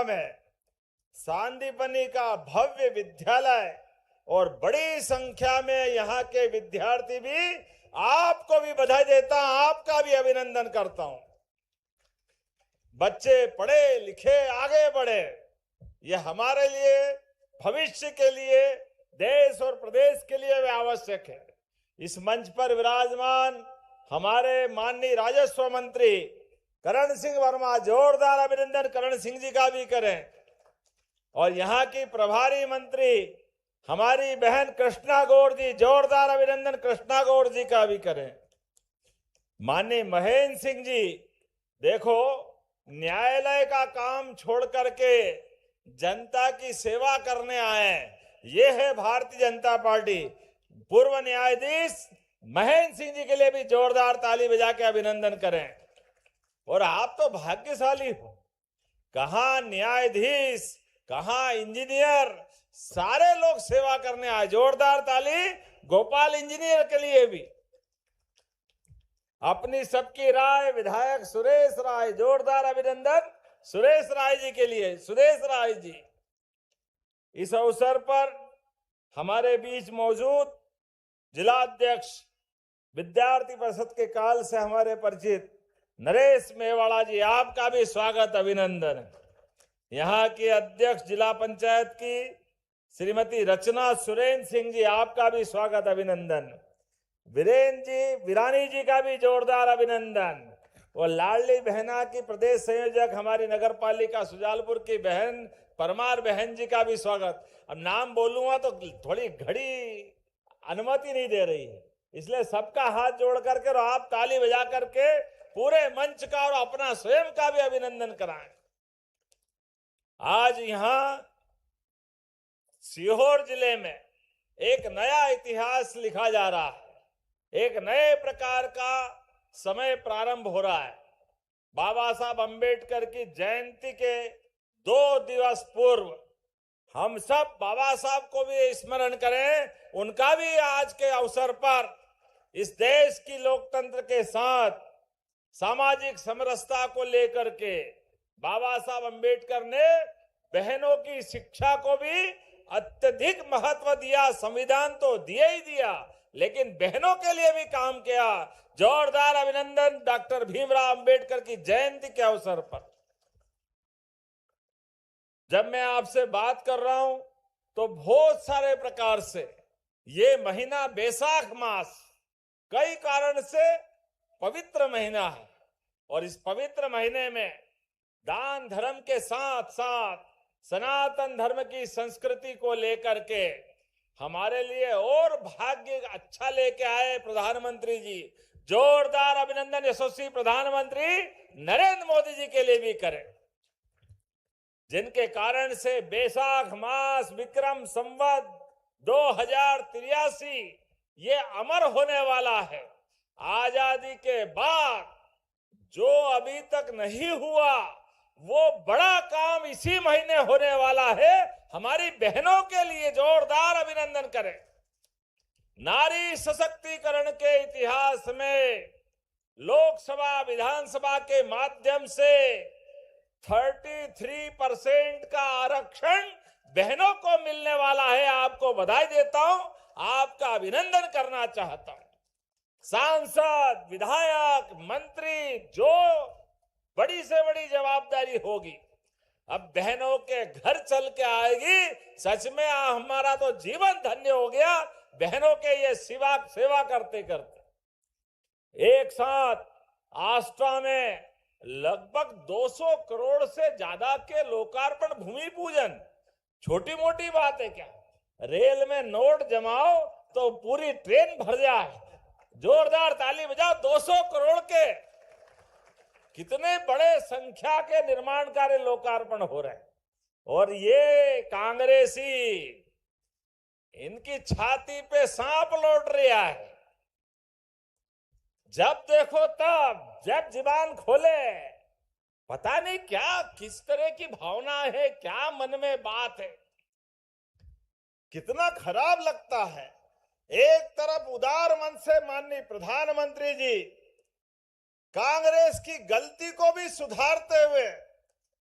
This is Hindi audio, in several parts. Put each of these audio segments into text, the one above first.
में सांदीपनी का भव्य विद्यालय और बड़ी संख्या में यहाँ के विद्यार्थी भी, आपको भी बधाई देता हूं, आपका भी अभिनंदन करता हूं। बच्चे पढ़े लिखे आगे बढ़े, ये हमारे लिए, भविष्य के लिए, देश और प्रदेश के लिए वे आवश्यक है। इस मंच पर विराजमान हमारे माननीय राजस्व मंत्री करण सिंह वर्मा, जोरदार अभिनंदन करण सिंह जी का भी करें। और यहाँ की प्रभारी मंत्री हमारी बहन कृष्णा गौड़ जी, जोरदार अभिनंदन कृष्णा गौड़ जी का भी करें। माननीय महेंद्र सिंह जी, देखो न्यायालय का काम छोड़ करके जनता की सेवा करने आए, ये है भारतीय जनता पार्टी। पूर्व न्यायाधीश महेंद्र सिंह जी के लिए भी जोरदार ताली बजा के अभिनंदन करें। और आप तो भाग्यशाली हो, कहां न्यायाधीश, कहां इंजीनियर, सारे लोग सेवा करने आए। जोरदार ताली गोपाल इंजीनियर के लिए भी। अपनी सबकी राय विधायक सुरेश राय, जोरदार अभिनंदन सुरेश राय जी के लिए। सुरेश राय जी, इस अवसर पर हमारे बीच मौजूद जिलाध्यक्ष विद्यार्थी परिषद के काल से हमारे परिचित नरेश मेवाड़ा जी, आपका भी स्वागत अभिनंदन। यहाँ के अध्यक्ष जिला पंचायत की श्रीमती रचना सुरेन सिंह जी, आपका भी स्वागत अभिनंदन। वीरेन जी, वीरानी जी का भी जोरदार अभिनंदन। और लाडली बहना की प्रदेश संयोजक हमारी नगर पालिका सुजालपुर की बहन परमार बहन जी का भी स्वागत। अब नाम बोलूंगा तो थोड़ी घड़ी अनुमति नहीं दे रही है, इसलिए सबका हाथ जोड़ करके और आप ताली बजा करके पूरे मंच का और अपना स्वयं का भी अभिनंदन कराएं। आज यहां सीहोर जिले में एक नया इतिहास लिखा जा रहा है, एक नए प्रकार का समय प्रारंभ हो रहा है। बाबा साहब अंबेडकर की जयंती के 2 दिवस पूर्व हम सब बाबा साहब को भी स्मरण करें, उनका भी आज के अवसर पर इस देश की लोकतंत्र के साथ सामाजिक समरसता को लेकर के बाबा साहब अंबेडकर ने बहनों की शिक्षा को भी अत्यधिक महत्व दिया। संविधान तो दिया ही दिया, लेकिन बहनों के लिए भी काम किया। जोरदार अभिनंदन डॉक्टर भीमराव अंबेडकर की जयंती के अवसर पर। जब मैं आपसे बात कर रहा हूं तो बहुत सारे प्रकार से ये महीना बैसाख मास कई कारण से पवित्र महीना है, और इस पवित्र महीने में दान धर्म के साथ साथ सनातन धर्म की संस्कृति को लेकर के हमारे लिए और भाग्य अच्छा लेके आए प्रधानमंत्री जी। जोरदार अभिनंदन यशस्वी प्रधानमंत्री नरेंद्र मोदी जी के लिए भी करें, जिनके कारण से बैसाख मास विक्रम संवत 2083 ये अमर होने वाला है। आजादी के बाद जो अभी तक नहीं हुआ वो बड़ा काम इसी महीने होने वाला है हमारी बहनों के लिए। जोरदार अभिनंदन करें। नारी सशक्तिकरण के इतिहास में लोकसभा विधानसभा के माध्यम से 33% का आरक्षण बहनों को मिलने वाला है। आपको बधाई देता हूं, आपका अभिनंदन करना चाहता हूं। सांसद, विधायक, मंत्री, जो बड़ी से बड़ी जवाबदारी होगी अब बहनों के घर चल के आएगी। सच में हमारा तो जीवन धन्य हो गया बहनों के ये सेवा करते करते। एक साथ आष्टा में लगभग 200 करोड़ से ज्यादा के लोकार्पण भूमि पूजन छोटी मोटी बात है क्या? रेल में नोट जमाओ तो पूरी ट्रेन भर जाए। जोरदार ताली बजाओ। 200 करोड़ के कितने बड़े संख्या के निर्माण कार्य लोकार्पण हो रहे हैं। और ये कांग्रेसी इनकी छाती पे सांप लौट रहा है। जब देखो तब, जब जुबान खोले, पता नहीं क्या किस तरह की भावना है, क्या मन में बात है। कितना खराब लगता है। एक तरफ उदार मन से माननीय प्रधानमंत्री जी कांग्रेस की गलती को भी सुधारते हुए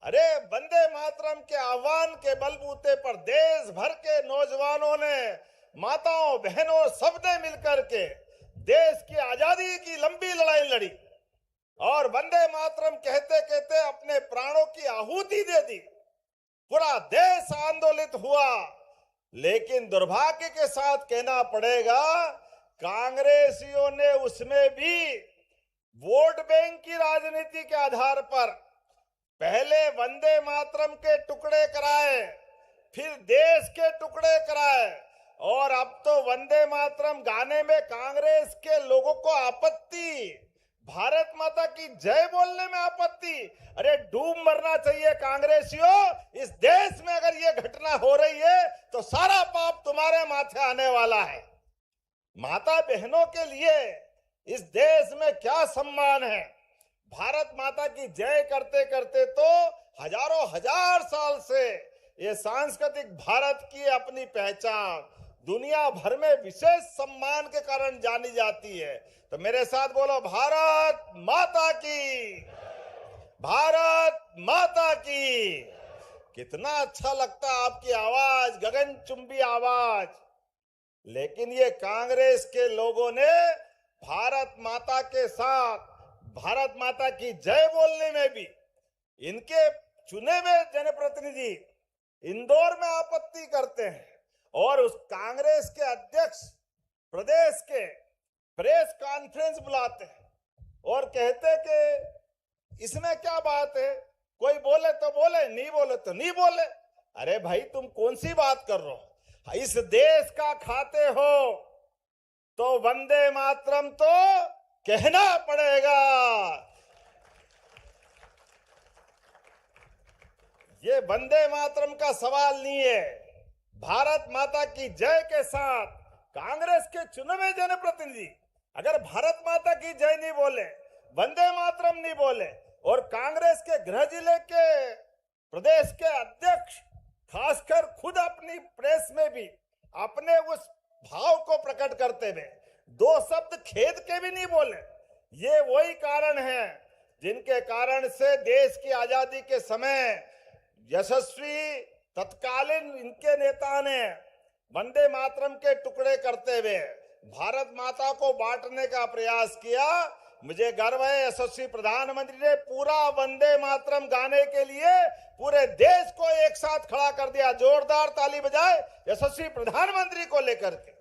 अरे वंदे मातरम के आह्वान के बलबूते पर देश भर के नौजवानों ने, माताओं बहनों सबने मिलकर के देश की आजादी की लंबी लड़ाई लड़ी और वंदे मातरम कहते कहते अपने प्राणों की आहुति दे दी। पूरा देश आंदोलित हुआ, लेकिन दुर्भाग्य के साथ कहना पड़ेगा कांग्रेसियों ने उसमें भी वोट बैंक की राजनीति के आधार पर पहले वंदे मातरम के टुकड़े कराए, फिर देश के टुकड़े कराए और अब तो वंदे मातरम गाने में कांग्रेस के लोगों को आपत्ति, भारत माता की जय बोलने में आपत्ति। अरे डूब मरना चाहिए कांग्रेसियों। इस देश में अगर ये घटना हो रही है तो सारा पाप तुम्हारे माथे आने वाला है। माता बहनों के लिए इस देश में क्या सम्मान है। भारत माता की जय करते करते तो हजारों हजार साल से ये सांस्कृतिक भारत की अपनी पहचान दुनिया भर में विशेष सम्मान के कारण जानी जाती है। तो मेरे साथ बोलो, भारत माता की, भारत माता की। कितना अच्छा लगता आपकी आवाज, गगनचुंबी आवाज। लेकिन ये कांग्रेस के लोगों ने भारत माता के साथ भारत माता की जय बोलने में भी इनके चुने हुए जनप्रतिनिधि इंदौर में आपत्ति करते हैं और उस कांग्रेस के अध्यक्ष प्रदेश के प्रेस कॉन्फ्रेंस बुलाते हैं और कहते कि इसमें क्या बात है, कोई बोले तो बोले, नहीं बोले तो नहीं बोले। अरे भाई तुम कौन सी बात कर रहे हो? इस देश का खाते हो तो वंदे मातरम तो कहना पड़ेगा। ये वंदे मातरम का सवाल नहीं है। भारत माता की जय के साथ कांग्रेस के चुने हुए जनप्रतिनिधि अगर भारत माता की जय नहीं बोले, वंदे मातरम नहीं बोले और कांग्रेस के गृह जिले के प्रदेश के अध्यक्ष खासकर खुद अपनी प्रेस में भी अपने उस भाव को प्रकट करते हुए दो शब्द खेद के भी नहीं बोले, ये वही कारण है जिनके कारण से देश की आजादी के समय यशस्वी तत्कालीन इनके नेता ने वंदे मातरम के टुकड़े करते हुए भारत माता को बांटने का प्रयास किया। मुझे गर्व है यशस्वी प्रधानमंत्री ने पूरा वंदे मातरम गाने के लिए पूरे देश को एक साथ खड़ा कर दिया। जोरदार ताली बजाए यशस्वी प्रधानमंत्री को लेकर के।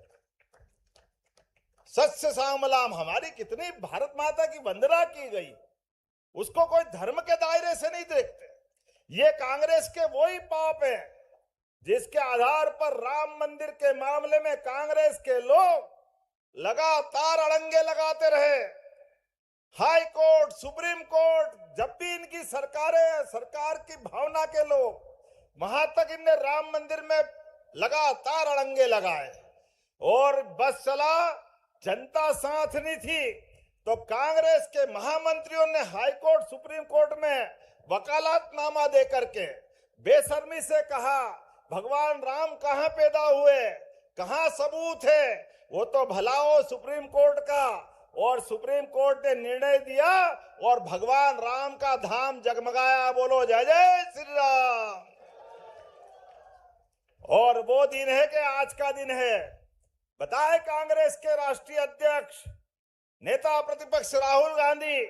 सत्य सामलाम हमारी कितनी भारत माता की वंदना की गई, उसको कोई धर्म के दायरे से नहीं देखते। ये कांग्रेस के वही पाप है जिसके आधार पर राम मंदिर के मामले में कांग्रेस के लोग लगातार अड़ंगे लगाते रहे। हाई कोर्ट, सुप्रीम कोर्ट, जब भी इनकी सरकार की भावना के लोग वहां तक इनने राम मंदिर में लगातार अड़ंगे लगाए और बस चला, जनता साथ नहीं थी तो कांग्रेस के महामंत्रियों ने हाई कोर्ट, सुप्रीम कोर्ट में वकालतनामा दे करके बेशर्मी से कहा भगवान राम कहां पैदा हुए, कहां सबूत है। वो तो भला हो सुप्रीम कोर्ट का, और सुप्रीम कोर्ट ने निर्णय दिया और भगवान राम का धाम जगमगाया। बोलो जय जय श्री राम। और वो दिन है कि आज का दिन है। बताए कांग्रेस के राष्ट्रीय अध्यक्ष नेता प्रतिपक्ष राहुल गांधी,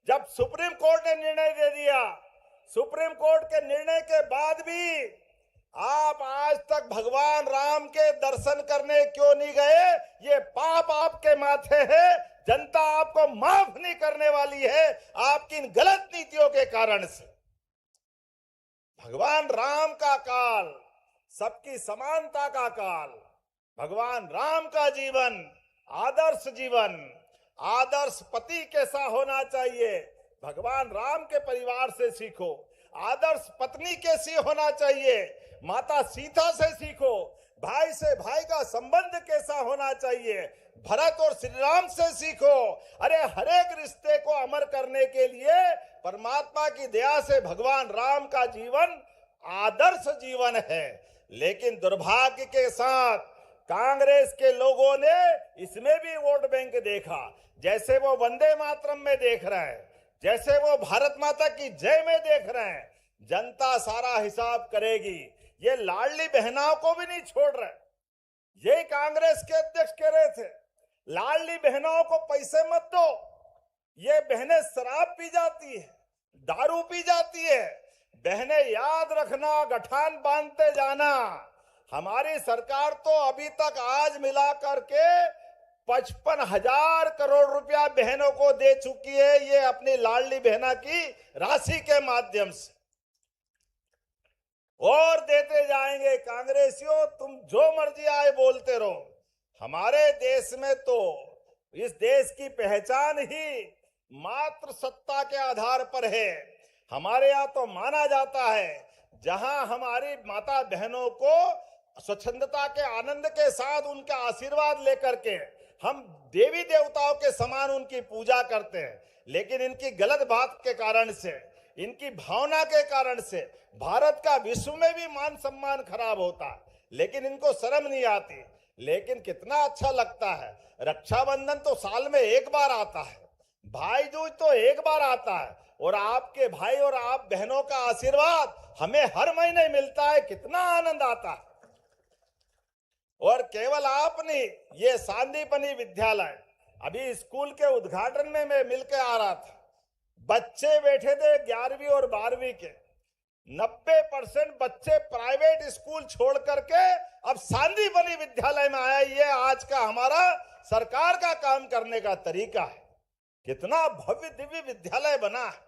जब सुप्रीम कोर्ट ने निर्णय दे दिया, सुप्रीम कोर्ट के निर्णय के बाद भी आप आज तक भगवान राम के दर्शन करने क्यों नहीं गए? ये पाप आपके माथे है। जनता आपको माफ नहीं करने वाली है आपकी इन गलत नीतियों के कारण से। भगवान राम का काल, सबकी समानता का काल, भगवान राम का जीवन, आदर्श जीवन, आदर्श पति कैसा होना चाहिए भगवान राम के परिवार से सीखो। आदर्श पत्नी कैसी होना चाहिए माता सीता से सीखो। भाई से भाई का संबंध कैसा होना चाहिए भरत और श्री राम से सीखो। अरे हर एक रिश्ते को अमर करने के लिए परमात्मा की दया से भगवान राम का जीवन आदर्श जीवन है। लेकिन दुर्भाग्य के साथ कांग्रेस के लोगों ने इसमें भी वोट बैंक देखा। जैसे वो वंदे मातरम में देख रहे हैं, जैसे वो भारत माता की जय में देख रहे हैं, जनता सारा हिसाब करेगी। ये लाडली बहनाओं को भी नहीं छोड़ रहे। ये कांग्रेस के अध्यक्ष कह रहे थे लाडली बहनों को पैसे मत दो, ये बहनें शराब पी जाती है, दारू पी जाती है। बहनें याद रखना, गठान बांधते जाना, हमारी सरकार तो अभी तक आज मिला करके 55,000 करोड़ रुपया बहनों को दे चुकी है, ये अपनी लाडली बहना की राशि के माध्यम से, और देते जाएंगे। कांग्रेसियों तुम जो मर्जी आए बोलते रहो, हमारे देश में तो इस देश की पहचान ही मात्र सत्ता के आधार पर है। हमारे यहाँ तो माना जाता है जहां हमारी माता बहनों को स्वच्छंदता के आनंद के साथ उनका आशीर्वाद लेकर के हम देवी देवताओं के समान उनकी पूजा करते हैं, लेकिन इनकी गलत बात के कारण से, इनकी भावना के कारण से भारत का विश्व में भी मान सम्मान खराब होता है, लेकिन इनको शर्म नहीं आती। लेकिन कितना अच्छा लगता है, रक्षाबंधन तो साल में एक बार आता है, भाई दूज तो एक बार आता है, और आपके भाई और आप बहनों का आशीर्वाद हमें हर महीने मिलता है, कितना आनंद आता है। और केवल आप नहीं, ये सांदीपनी विद्यालय, अभी स्कूल के उद्घाटन में मैं मिलकर आ रहा था, बच्चे बैठे थे 11वीं और 12वीं के, 90% बच्चे प्राइवेट स्कूल छोड़ करके अब सांदीपनी विद्यालय में आया। ये आज का हमारा सरकार का काम करने का तरीका है। कितना भव्य दिव्य विद्यालय बना है।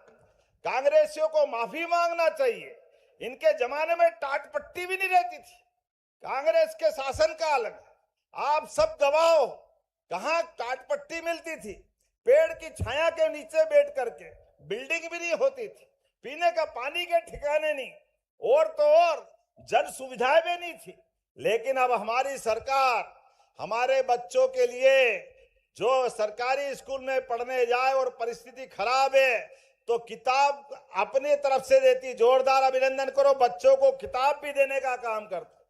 कांग्रेसियों को माफी मांगना चाहिए। इनके जमाने में टाट पट्टी भी नहीं रहती थी, कांग्रेस के शासनकाल में। आप सब गवाह, कहां टाट पट्टी मिलती थी, पेड़ की छाया के नीचे बैठ करके, बिल्डिंग भी नहीं होती थी, पीने का पानी के ठिकाने नहीं, और तो और जन सुविधाएं भी नहीं थी। लेकिन अब हमारी सरकार हमारे बच्चों के लिए जो सरकारी स्कूल में पढ़ने जाए और परिस्थिति खराब है तो किताब अपनी तरफ से देती। जोरदार अभिनंदन करो, बच्चों को किताब भी देने का काम करता।